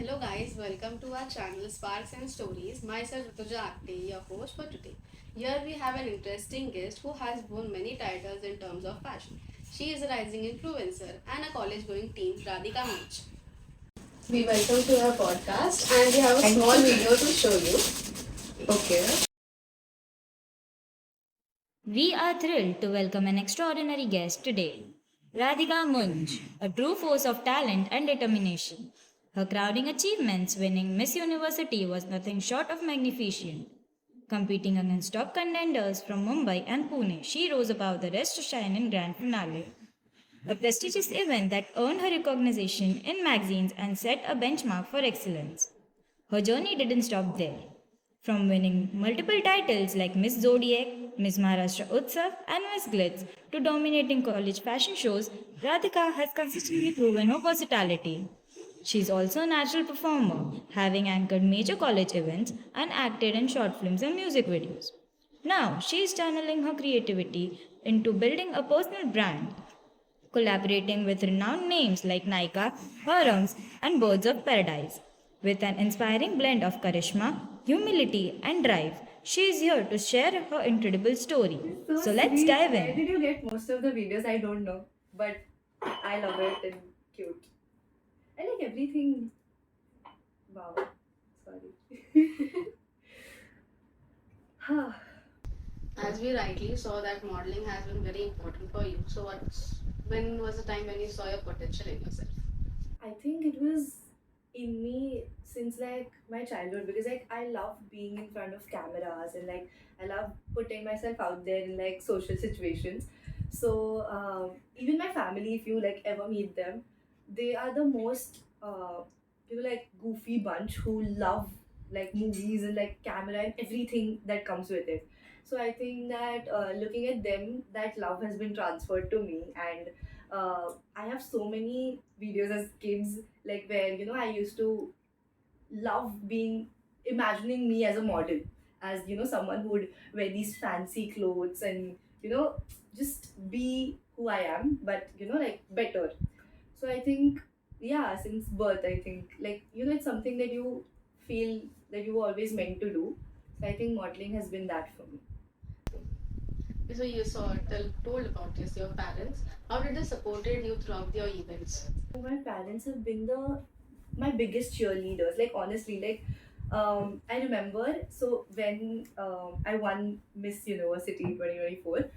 Hello guys, welcome to our channel Sparks and Stories. Myself Rituja Apte, your host for today. Here we have an interesting guest who has won many titles in terms of fashion. She is a rising influencer and a college going teen, Radhika Munch. We welcome to our podcast and we have a small video to show you. Okay. We are thrilled to welcome an extraordinary guest today, Radhika Munch, a true force of talent and determination. Her crowning achievements winning Miss University was nothing short of magnificent. Competing against top contenders from Mumbai and Pune, she rose above the rest to shine in grand finale, a prestigious event that earned her recognition in magazines and set a benchmark for excellence. Her journey didn't stop there. From winning multiple titles like Miss Zodiac, Miss Maharashtra Utsav, and Miss Glitz to dominating college fashion shows, Radhika has consistently proven her versatility. She is also a natural performer, having anchored major college events and acted in short films and music videos. Now, she is channeling her creativity into building a personal brand, collaborating with renowned names like Nika, Harams, and Birds of Paradise. With an inspiring blend of charisma, humility, and drive, she is here to share her incredible story. So let's Sweet. dive Where in. did you get most of the videos? I don't know, but I love it and cute. I like everything. Wow. Sorry. As we rightly saw that modeling has been very important for you. So when was the time when you saw your potential in yourself? I think it was in me since like my childhood because like I love being in front of cameras and like I love putting myself out there in like social situations. So even my family, if you like ever meet them, they are the most like goofy bunch who love like movies and like camera and everything that comes with it. So I think that looking at them, that love has been transferred to me, and I have so many videos as kids, like where I used to love being imagining me as a model, as someone who would wear these fancy clothes and just be who I am, but like better. So I think, yeah, since birth, I think like it's something that you feel that you were always meant to do. So I think modeling has been that for me. So you told about this, your parents. How did they supported you throughout your events? My parents have been my biggest cheerleaders. Like honestly, like I remember. So when I won Miss University 2024,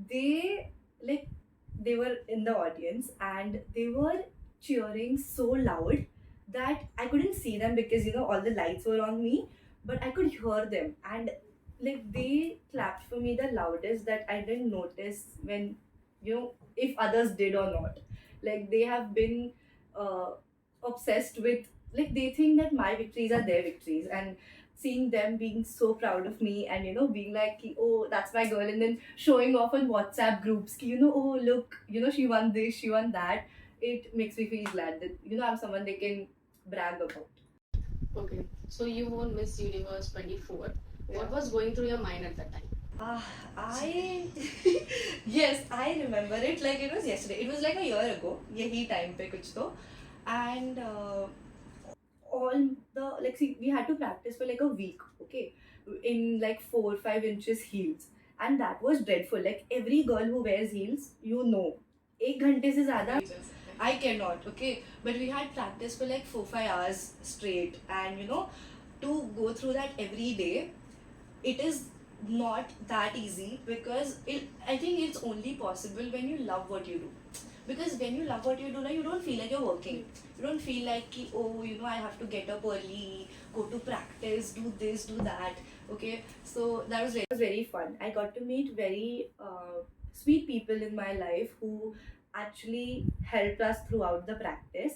they like they were in the audience and they were cheering so loud that I couldn't see them because all the lights were on me, but I could hear them, and like they clapped for me the loudest that I didn't notice when if others did or not. Like they have been uh, obsessed with, like they think that my victories are their victories, and seeing them being so proud of me and being like "Ki, oh, that's my girl," and then showing off on WhatsApp groups ki, oh look, she won this, she won that. It makes me feel glad that I'm someone they can brag about. Okay, so you won Miss Universe 24. Yeah. What was going through your mind at that time? I yes, I remember it like it was yesterday. It was like a year ago. यही time पे कुछ तो, and all the like see we had to practice for like a week, okay, in like 4 or 5 inches heels, and that was dreadful. Like every girl who wears heels, एक घंटे से ज़्यादा I cannot, okay, but we had practice for like 4 5 hours straight, and to go through that every day, it is not that easy because I think it's only possible when you love what you do. Because when you love what you do, now you don't feel like you're working. You don't feel like, oh, I have to get up early, go to practice, do this, do that. Okay, so that was very fun. I got to meet very sweet people in my life who actually helped us throughout the practice.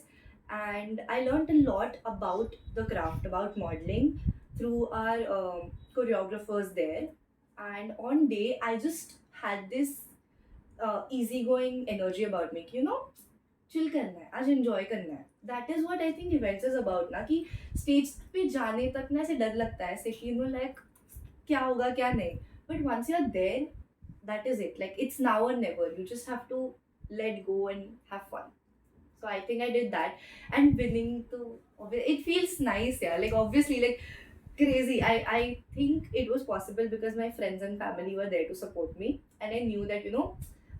And I learned a lot about the craft, about modeling through our choreographers there. And on day, I just had this easygoing energy about me कि chill करना है, आज enjoy करना है. That is what I think events is about ना, कि stage पे जाने तक ना ऐसे डर लगता है ऐसे कि लाइक क्या होगा क्या नहीं, but once you are there, that is it. Like it's now or never. You just have to let go and have fun. So I think I did that, and winning to it feels nice, yeah. Like obviously, like crazy. I think it was possible because my friends and family were there to support me, and I knew that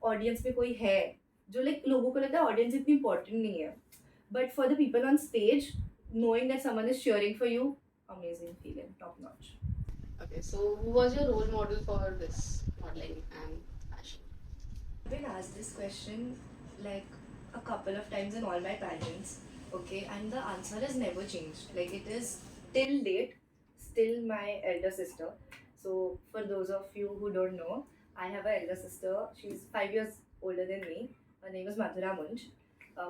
audience में कोई है जो like लोगों को लगता है audience इतनी important नहीं है, but for the people on stage, knowing that someone is cheering for you, amazing feeling, top notch. Okay, so who was your role model for this modeling and fashion? I've been asked this question like a couple of times in all my pageants, okay, and the answer has never changed. Like it is till date, still my elder sister. So for those of you who don't know, I have an elder sister. She's 5 years older than me. Her name is Madhura Munch.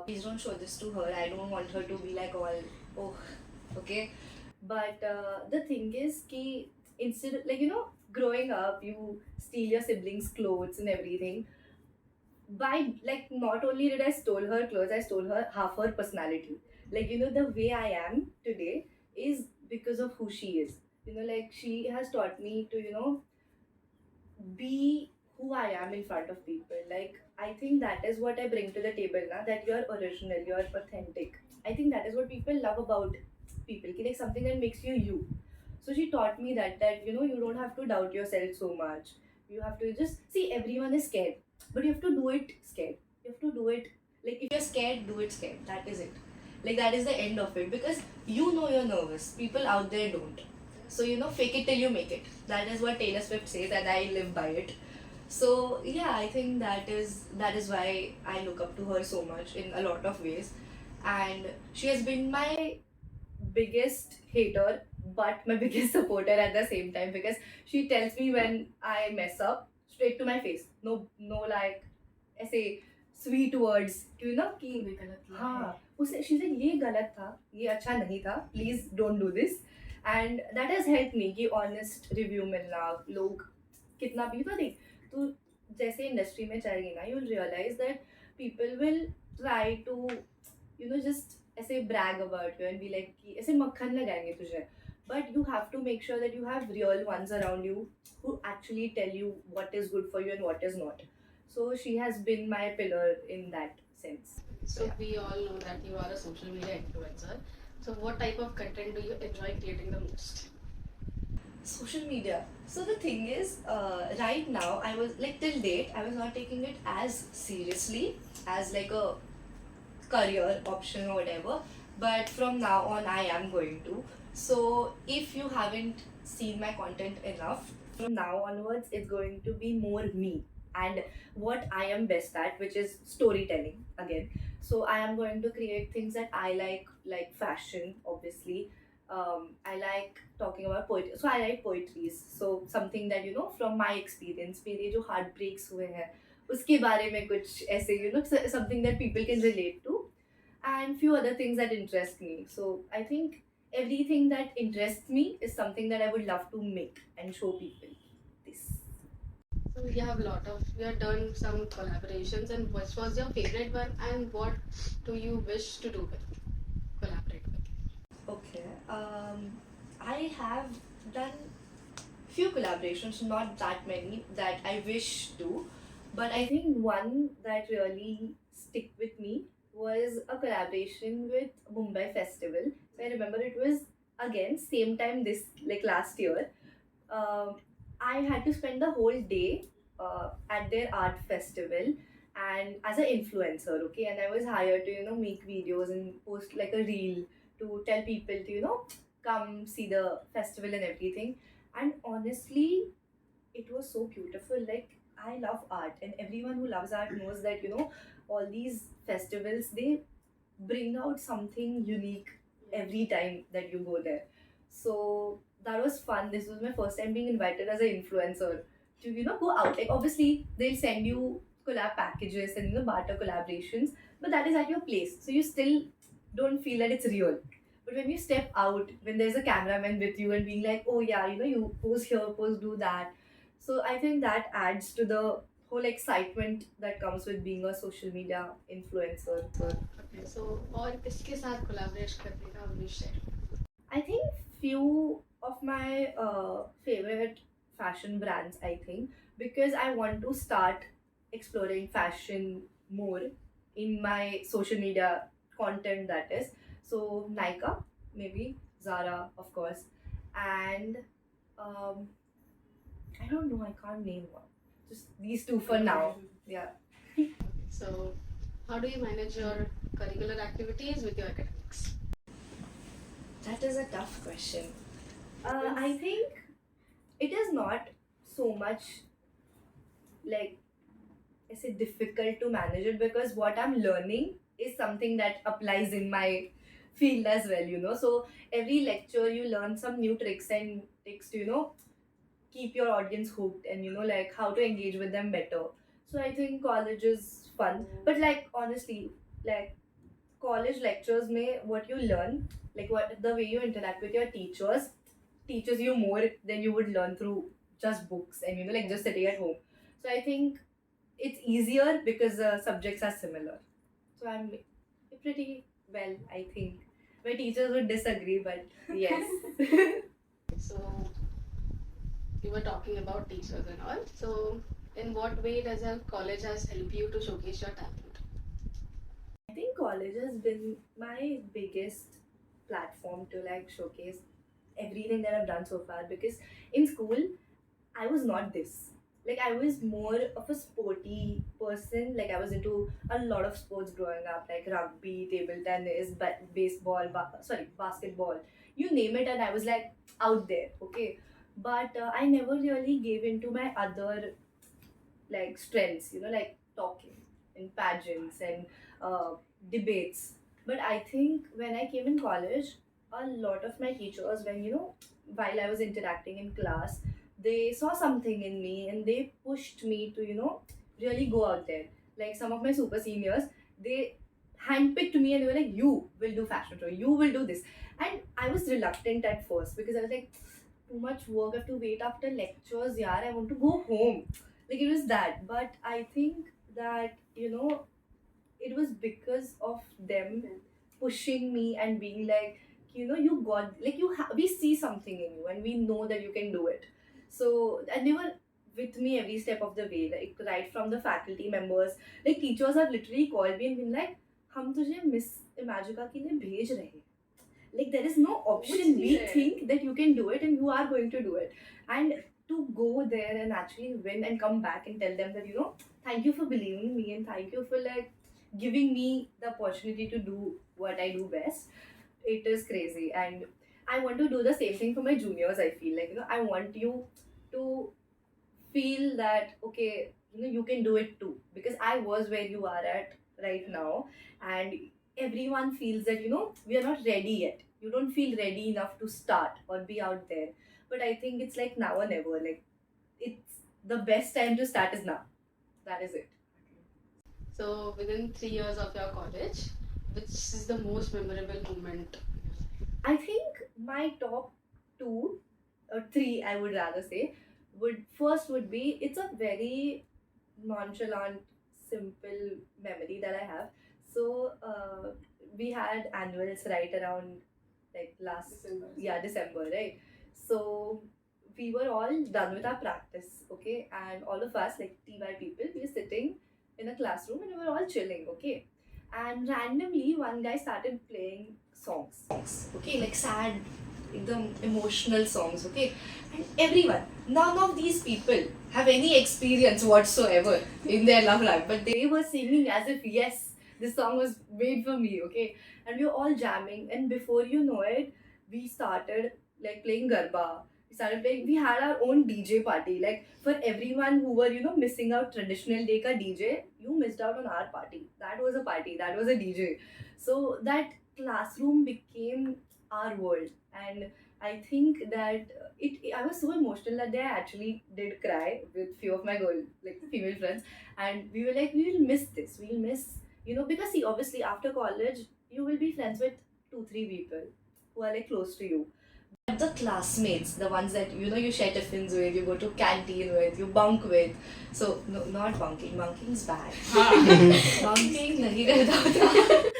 Please don't show this to her. I don't want her to be like all, oh, okay. But the thing is, ki instead of, like growing up, you steal your siblings' clothes and everything. By like not only did I stole her clothes, I stole her half her personality. Like the way I am today is because of who she is. Like she has taught me to be who I am in front of people. Like I think that is what I bring to the table now. That you're original, you're authentic. I think that is what people love about people. Ki, like something that makes you you. So she taught me that you don't have to doubt yourself so much. You have to just see everyone is scared, but you have to do it scared. You have to do it like if you're scared, do it scared. That is it. Like that is the end of it because you're nervous. People out there don't. So fake it till you make it. That is what Taylor Swift says, and I live by it. So yeah, I think that is why I look up to her so much in a lot of ways, and she has been my biggest hater but my biggest supporter at the same time because she tells me when I mess up straight to my face. No like ऐसे sweet words कि ये गलत किया हाँ है। उसे she's like ये गलत था, ये अच्छा नहीं था, please don't do this. And that has helped me कि honest review मिलना, लोग कितना भी देख तो जैसे इंडस्ट्री में जाएगी ना, you'll realize that people will try to just ऐसे brag about you and be like कि ऐसे मक्खन लगाएंगे तुझे. But you have to make sure that you have real ones around you who actually tell you what is good for you and what is not. So she has been my pillar in that sense. So Yeah. we all know that you are a social media influencer. So what type of content do you enjoy creating the most? Social media. So the thing is, right now I was like till date I was not taking it as seriously as like a career option or whatever. But from now on I am going to. So if you haven't seen my content enough, from now onwards it's going to be more me and what I am best at, which is storytelling again. So I am going to create things that I like fashion, obviously. I like talking about poetry. So I write poetries. So something that from my experience, मेरे जो heartbreaks हुए हैं, उसके बारे में कुछ ऐसे something that people can relate to, and few other things that interest me. So I think everything that interests me is something that I would love to make and show people. This. So you have done some collaborations, and which was your favorite one, and what do you wish to do with collaborate with? Okay. I have done few collaborations, not that many that I wish to, but I think one that really stick with me was a collaboration with Mumbai Festival. So I remember it was again same time this like last year. Um, I had to spend the whole day at their art festival and as an influencer, okay, and I was hired to make videos and post like a reel to tell people to come see the festival and everything. And honestly, it was so beautiful. Like I love art, and everyone who loves art knows that all these festivals they bring out something unique every time that you go there. So that was fun. This was my first time being invited as an influencer to go out. Like obviously they'll send you collab packages and barter collaborations, but that is at your place, so you still don't feel that it's real. But when you step out, when there's a cameraman with you and being like, oh yeah, you pose here, pose do that. So I think that adds to the whole excitement that comes with being a social media influencer. Okay, so और किसके साथ collaborate करने का wish है? I think few of my favorite fashion brands, I think, because I want to start exploring fashion more in my social media content, that is. So Nika, maybe Zara, of course, and um, I don't know. I can't name one. Just these two for now. Yeah. So, how do you manage your curricular activities with your academics? That is a tough question. I think it is not so much like I say difficult to manage it, because what I'm learning is something that applies in my field as well, you know. So every lecture you learn some new tricks and tricks to, keep your audience hooked, and like how to engage with them better. So I think college is fun. But like honestly, like college lectures may what you learn, like what the way you interact with your teachers teaches you more than you would learn through just books and like just sitting at home. So I think it's easier because the subjects are similar. So I'm pretty well, I think. My teachers would disagree, but yes. So, you were talking about teachers and all. So, in what way does a college has helped you to showcase your talent? I think college has been my biggest platform to like showcase everything that I've done so far, because in school I was not this. Like I was more of a sporty person. Like I was into a lot of sports growing up, like rugby, table tennis, baseball, basketball. You name it, and I was like out there. Okay, but I never really gave into my other like strengths. Like talking in pageants and uh, debates. But I think when I came in college, a lot of my teachers, when while I was interacting in class, they saw something in me and they pushed me to really go out there. Like some of my super seniors, they handpicked me and they were like, "You will do fashion show. You will do this." And I was reluctant at first because I was like, "Too much work. I have to wait after lectures. Yeah, I want to go home." Like it was that. But I think that it was because of them pushing me and being like, you got like we see something in you and we know that you can do it. So and they were with me every step of the way, like right from the faculty members. Like teachers have literally called me and been like, हम तुझे miss Imagica के लिए भेज रहे हैं. Like there is no option. We think that you can do it and you are going to do it. And to go there and actually win and come back and tell them that thank you for believing in me and thank you for like giving me the opportunity to do what I do best, it is crazy. And I want to do the same thing for my juniors. I feel like I want you to feel that okay, you can do it too, because I was where you are at right now. And everyone feels that we are not ready yet. You don't feel ready enough to start or be out there. But I think it's like now or never. Like it's the best time to start is now. That is it. So, within 3 years of your college, which is the most memorable moment? I think my top two or three, I would rather say, would be it's a very nonchalant, simple memory that I have. So we had annuals right around like last December. yeah, December, right? So we were all done with our practice, okay, and all of us like TY people, we were sitting in a classroom and we were all chilling, okay, and randomly one guy started playing songs, okay, like sad, the emotional songs, okay, and everyone, none of these people have any experience whatsoever in their love life, but they were singing as if yes, this song was made for me, okay, and we were all jamming, and before you know it, we started like playing garba. We had our own DJ party. Like for everyone who were, missing out traditional day ka DJ, you missed out on our party. That was a party. That was a DJ. So that classroom became our world. And I think that I was so emotional that day I actually did cry with few of my like female friends, and we were like, we will miss this. We'll miss, because see, obviously after college you will be friends with 2 3 people who are like close to you. But the classmates, the ones that you share tiffins with, you go to canteen with, you bunk with. So no, not bunking. Bunking's bad. Bunking nahi karta hota.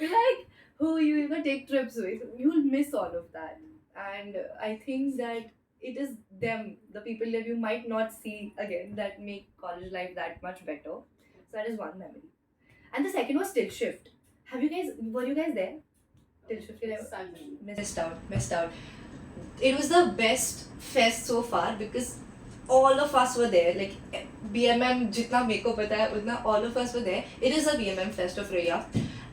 Like who you even take trips with, you'll miss all of that. And I think that it is them, the people that you might not see again, that make college life that much better. So that is one memory. And the second was Still Shift. Were you guys there? Still Shift, you never Suddenly. missed out. It was the best fest so far because all of us were there. Like BMM, jitna meko pata hai, utna all of us were there. It is a BMM fest of Raya,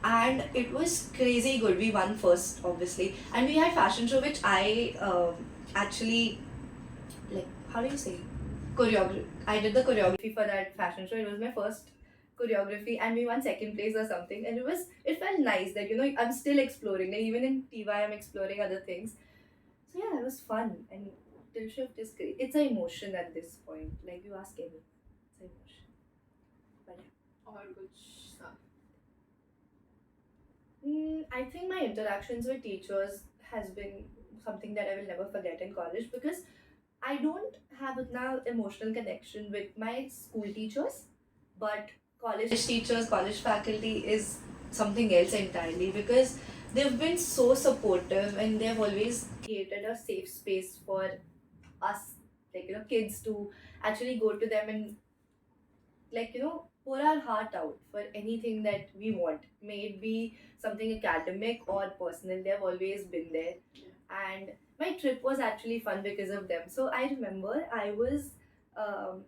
and it was crazy good. We won first, obviously, and we had fashion show which I actually, like, how do you say, choreography. I did the choreography for that fashion show. It was my first choreography, and we won second place or something. And it felt nice that I'm still exploring. Like even in TY, I'm exploring other things. So yeah, it was fun. And Tilt Shift is great. It's an emotion at this point. Like you ask any, it's an emotion. But yeah. Or good stuff. I think my interactions with teachers has been something that I will never forget in college because I don't have now emotional connection with my school teachers, but college teachers, college faculty is something else entirely because they've been so supportive and they've always created a safe space for us, like kids to actually go to them and pour our heart out for anything that we want. May it be something academic or personal, they've always been there. And my trip was actually fun because of them. So I remember I was um,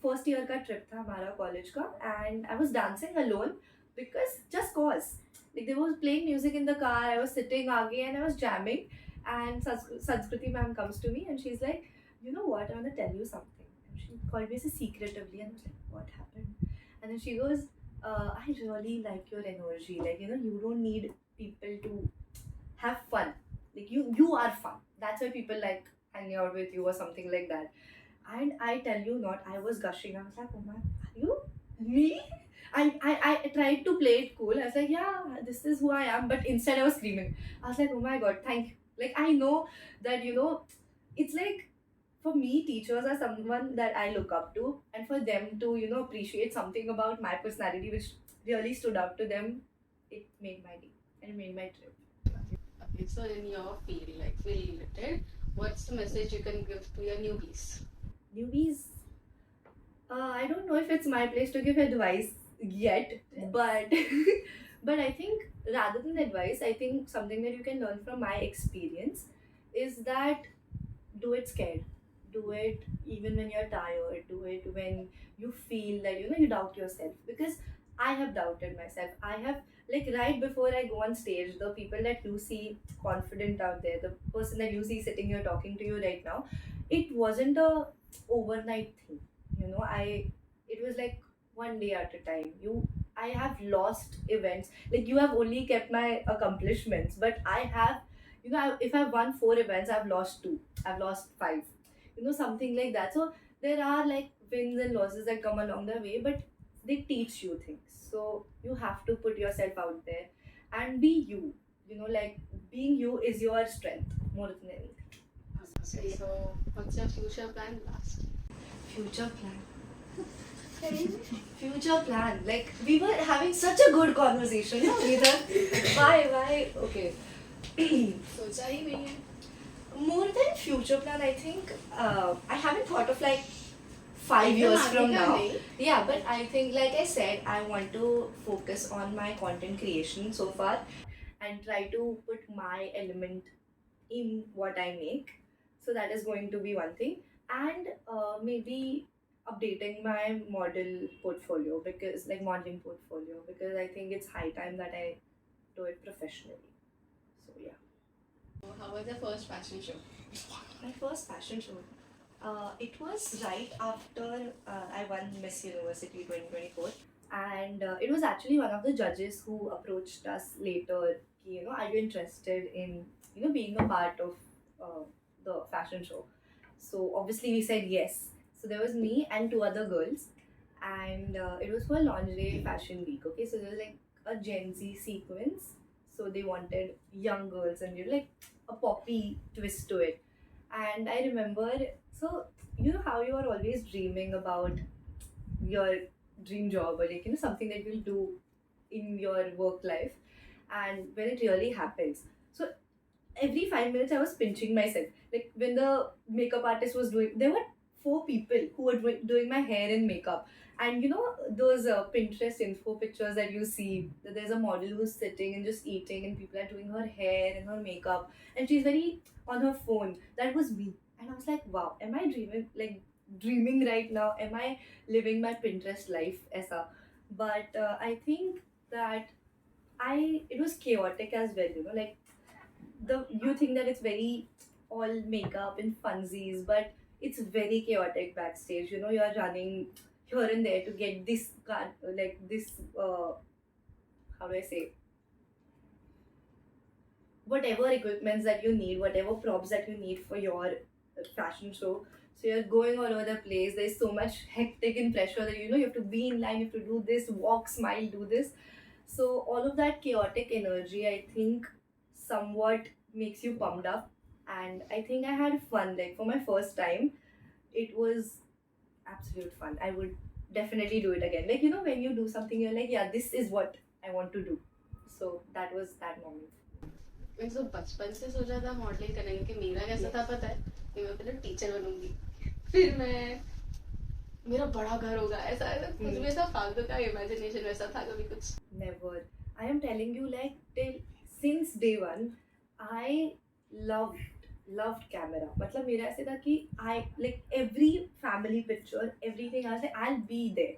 first year का trip था हमारा college का, and I was dancing alone because just cause like they was playing music in the car. I was sitting आगे and I was jamming, and Sanskriti ma'am comes to me and she's like, you know what, I want to tell you something. And she called me so secretively and I was like, what happened? And then she goes, I really like your energy. Like you don't need people to have fun. Like you are fun. That's why people like hanging out with you or something like that. And I tell you not, I was gushing. I was like, oh my, are you me? I tried to play it cool. I was like, yeah, this is who I am. But instead, I was screaming. I was like, oh my god, thank you. Like, I know that, it's like for me, teachers are someone that I look up to. And for them to, appreciate something about my personality, which really stood out to them, it made my day and it made my trip. Okay, so in your field, like field related, what's the message you can give to your newbies? Newbies, I don't know if it's my place to give advice yet, but but I think rather than advice, I think something that you can learn from my experience is that do it scared. Do it even when you're tired. Do it when you feel that you doubt yourself. Because I have doubted myself. I have, like, right before I go on stage, the people that you see confident out there, the person that you see sitting here talking to you right now, it wasn't a overnight thing. I it was like one day at a time. I have lost events. Like you have only kept my accomplishments, but I have, if I've won 4 events, I've lost two. I've lost five. Something like that. So there are like wins and losses that come along the way, but they teach you things. So you have to put yourself out there and be you. Like being you is your strength more than anything. Okay, so what's your future plan last? Future plan. Future plan. Like we were having such a good conversation. Neither. Why? Okay. सोचा ही नहीं है. More than future plan, I think I haven't thought of like 5 years from now. Yeah, but I think, like I said, I want to focus on my content creation so far and try to put my element in what I make. So that is going to be one thing. And maybe updating my modeling portfolio, because I think it's high time that I do it professionally. So yeah. So how was the first fashion show? My first fashion show. It was right after I won Miss University 2024, and it was actually one of the judges who approached us later. Are you interested in being a part of the fashion show? So obviously we said yes. So there was me and two other girls, and it was for lingerie fashion week. Okay, so there was like a Gen Z sequence. So they wanted young girls and like a poppy twist to it. And I remember, so how you are always dreaming about your dream job or like something that you'll do in your work life, and when it really happens. So every 5 minutes I was pinching myself. Like when the makeup artist was doing, there were 4 people who were doing my hair and makeup. And you know those Pinterest info pictures that you see, that there's a model who's sitting and just eating, and people are doing her hair and her makeup, and she's very on her phone. That was me, and I was like, wow, am I dreaming right now? Am I living my Pinterest life? Aisa. But I think that it was chaotic as well. You know, like you think that it's very all makeup and funsies, but it's very chaotic backstage. You know, you're running here and there to get this card, like this. How do I say? Whatever equipments that you need, whatever props that you need for your fashion show. So you're going all over the place. There's so much hectic and pressure that you have to be in line, you have to do this, walk, smile, do this. So all of that chaotic energy, I think, somewhat makes you pumped up. And I think I had fun. Like for my first time, it was absolute fun. I would definitely do it again. Like when you do something, you're like, yeah, this is what I want to do. So that was that moment. मैं तो बचपन से सोचा था modelling करने की। मेरा कैसा था पता है कि मैं पहले टीचर बनूंगी, फिर मैं मेरा बड़ा घर होगा, ऐसा ऐसा कुछ भी ऐसा फालतू का इमेजिनेशन वैसा था कभी कुछ। Never. I am telling you, like since day one, I loved camera. मतलब मेरा ऐसे था कि I like every family picture, everything. I was like, I'll be there.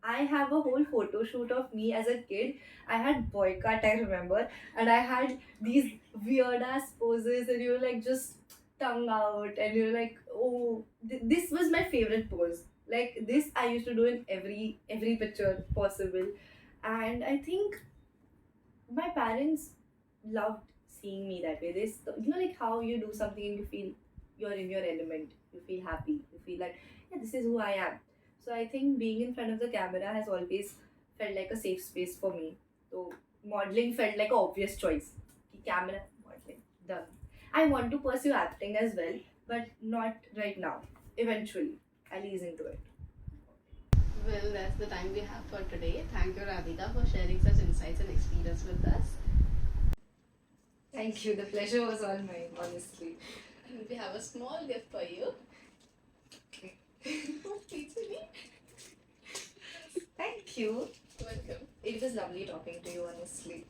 I have a whole photo shoot of me as a kid. I had boy cut, I remember, and I had these weird ass poses, and you were like just tongue out, and you're like, oh, this was my favorite pose. Like this, I used to do in every picture possible, and I think my parents loved seeing me that way. This, like how you do something and you feel you're in your element, you feel happy, you feel like, yeah, this is who I am. So I think being in front of the camera has always felt like a safe space for me. So modeling felt like an obvious choice. Camera, modeling, done. I want to pursue acting as well, but not right now. Eventually, I'll ease into it. Well, that's the time we have for today. Thank you, Radhika, for sharing such insights and experience with us. Thank you. The pleasure was all mine, honestly. And we have a small gift for you. Okay. Please, Sunny. Thank you. Welcome. It was lovely talking to you, honestly.